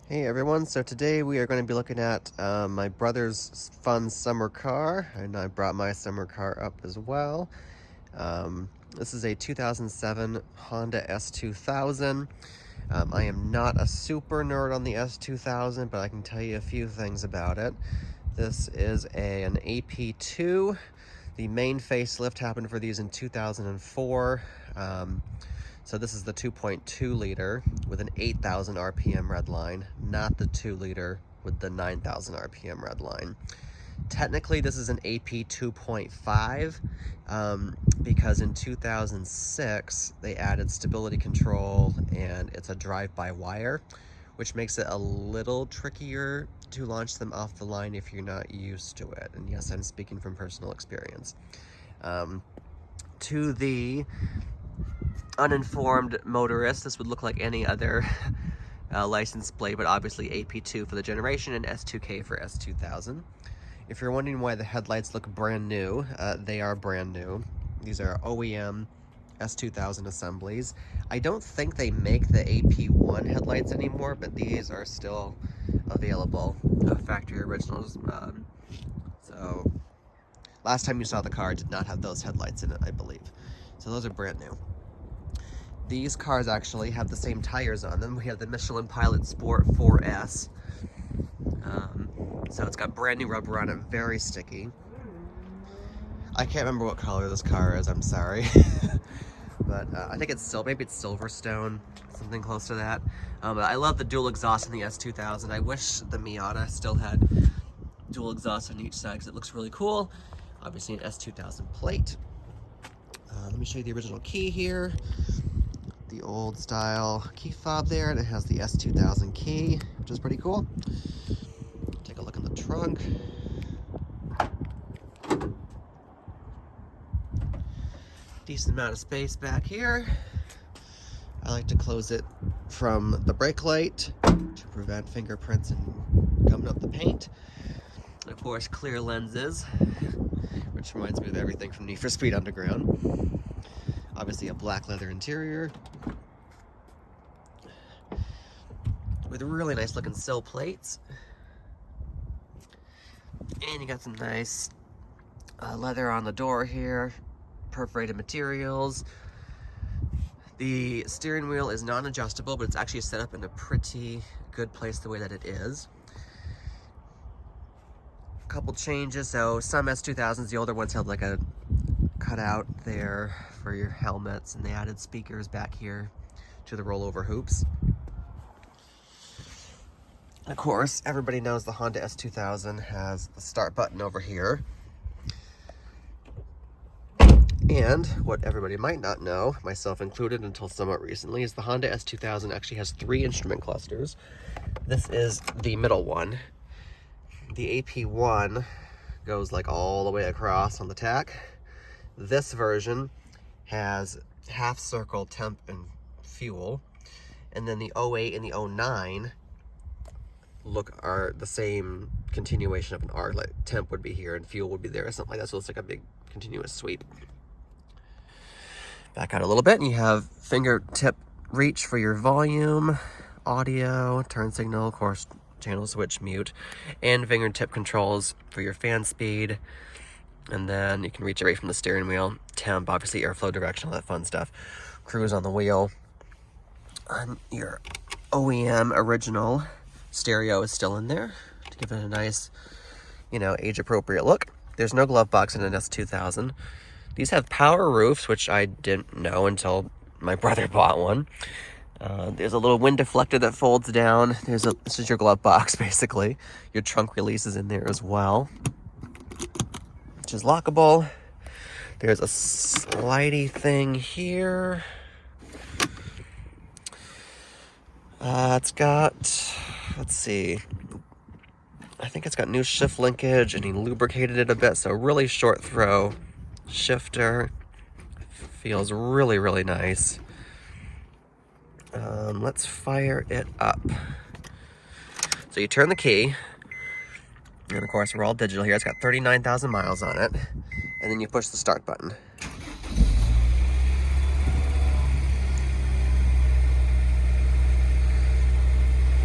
Hey everyone, so today we are going to be looking at my brother's fun summer car, and I brought my summer car up as well. This is a 2007 Honda S2000. I am not a super nerd on the S2000, but I can tell you a few things about it. This is an AP2. The main facelift happened for these in 2004. So this is the 2.2 liter with an 8,000 RPM redline, not the 2 liter with the 9,000 RPM redline. Technically, this is an AP 2.5 because in 2006 they added stability control and it's a drive-by-wire, which makes it a little trickier to launch them off the line if you're not used to it. And yes, I'm speaking from personal experience. To the uninformed motorist, this would look like any other license plate, but obviously AP2 for the generation and S2K for S2000. If you're wondering why the headlights look brand new, they are brand new. These are OEM S2000 assemblies. I don't think they make the AP1 headlights anymore, but these are still available, factory originals. So last time you saw the car, it did not have those headlights in it, I believe. So those are brand new. These cars actually have the same tires on them. We have the Michelin Pilot Sport 4S. So it's got brand new rubber on it, very sticky. I can't remember what color this car is, I'm sorry. But I think it's still, maybe it's Silverstone, something close to that. But I love the dual exhaust in the S2000. I wish the Miata still had dual exhaust on each side because it looks really cool. Obviously an S2000 plate. Let me show you the original key here. The old style key fob there, and it has the S2000 key, which is pretty cool. Take a look in the trunk. Decent amount of space back here. I like to close it from the brake light to prevent fingerprints and gumming up the paint. And of course, clear lenses, which reminds me of everything from Need for Speed Underground. Obviously a black leather interior with really nice looking sill plates. And you got some nice leather on the door here, perforated materials. The steering wheel is non-adjustable, but it's actually set up in a pretty good place the way that it is. A couple changes, so some S2000s, the older ones, had like a cutout there for your helmets, and they added speakers back here to the rollover hoops. Of course, everybody knows the Honda S2000 has the start button over here. And what everybody might not know, myself included until somewhat recently, is the Honda S2000 actually has 3 instrument clusters. This is the middle one. The AP1 goes like all the way across on the tack. This version has half circle temp and fuel, and then the 08 and the 09 are the same continuation of an R. Like temp would be here and fuel would be there or something like that, so it's like a big continuous sweep. Back out a little bit and you have fingertip reach for your volume, audio, turn signal, of course, channel switch, mute, and fingertip controls for your fan speed. And then you can reach it right from the steering wheel. Temp, obviously airflow direction, all that fun stuff. Cruise on the wheel. On your OEM original stereo is still in there to give it a nice, age-appropriate look. There's no glove box in an S2000. These have power roofs, which I didn't know until my brother bought one. There's a little wind deflector that folds down. This is your glove box, basically. Your trunk release is in there as well, which is lockable. There's a slidey thing here. It's got, let's see, I think it's got new shift linkage, and he lubricated it a bit, so really short throw shifter. Feels really, really nice. Let's fire it up. So you turn the key, and of course we're all digital here. It's got 39,000 miles on it, and then you push the start button.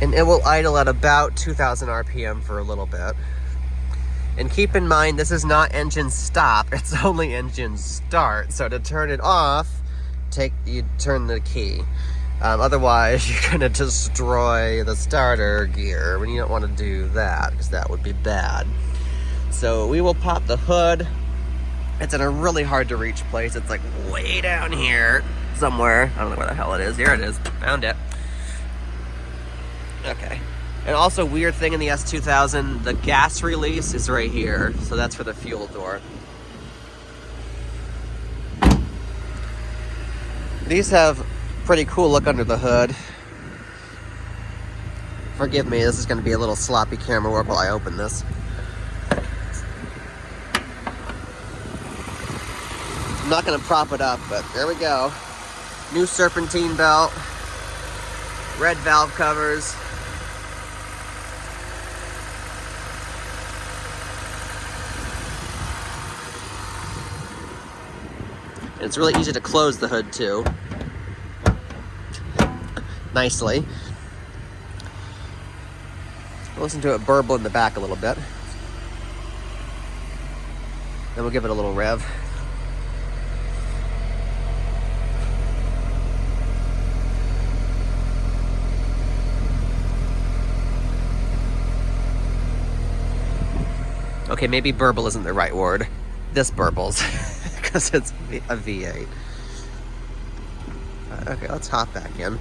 and it will idle at about 2,000 RPM for a little bit. And keep in mind, this is not engine stop, it's only engine start. So to turn it off, you turn the key. Otherwise, you're gonna destroy the starter gear when you don't want to do that, because that would be bad. So we will pop the hood. It's in a really hard to reach place. It's like way down here somewhere. I don't know where the hell it is. Here it is. Found it. Okay. And also, weird thing in the S2000, the gas release is right here. So that's for the fuel door. These have pretty cool look under the hood. Forgive me, this is going to be a little sloppy camera work while I open this. I'm not going to prop it up, but there we go. New serpentine belt, red valve covers. And it's really easy to close the hood too. Nicely. Listen to it burble in the back a little bit. Then we'll give it a little rev. Okay, maybe burble isn't the right word. This burbles because it's a V8. Okay, let's hop back in.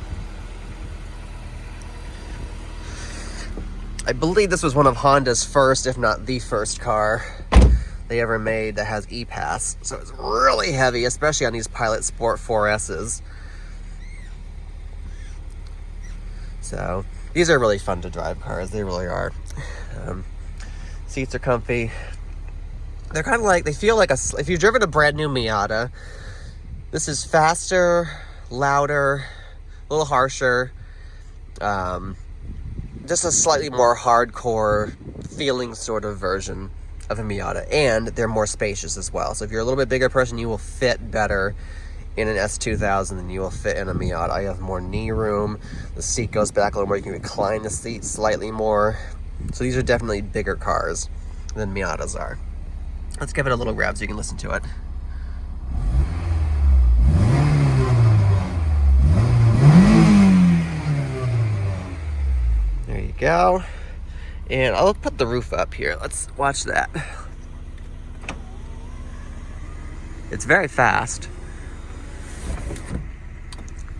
I believe this was one of Honda's first, if not the first car they ever made that has E-Pass. So it's really heavy, especially on these Pilot Sport 4S's. So these are really fun to drive cars. They really are. Seats are comfy. They're kind of like, they feel like if you've driven a brand new Miata, this is faster, louder, a little harsher. Just a slightly more hardcore feeling sort of version of a Miata, and they're more spacious as well. So if you're a little bit bigger person, you will fit better in an S2000 than you will fit in a Miata. I have more knee room. The seat goes back a little more. You can recline the seat slightly more. So these are definitely bigger cars than Miatas are. Let's give it a little rev so you can listen to it. There you go. And I'll put the roof up here. Let's watch that. It's very fast.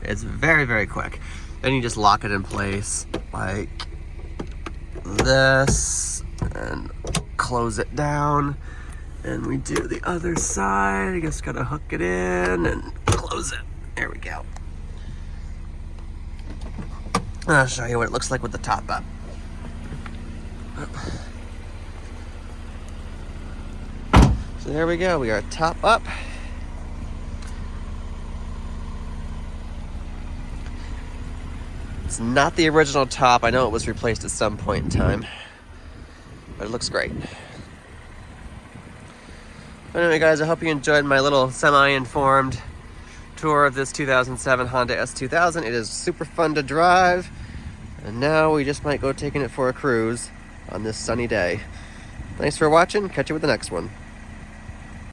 It's very, very quick. Then you just lock it in place like this and close it down. And we do the other side. I just gotta hook it in and close it. There we go. I'll show you what it looks like with the top up. So there we go, we are top up. It's not the original top. I know it was replaced at some point in time, but it looks great. Anyway guys, I hope you enjoyed my little semi-informed tour of this 2007 Honda S2000. It is super fun to drive, and now we just might go taking it for a cruise on this sunny day. Thanks for watching. Catch you with the next one.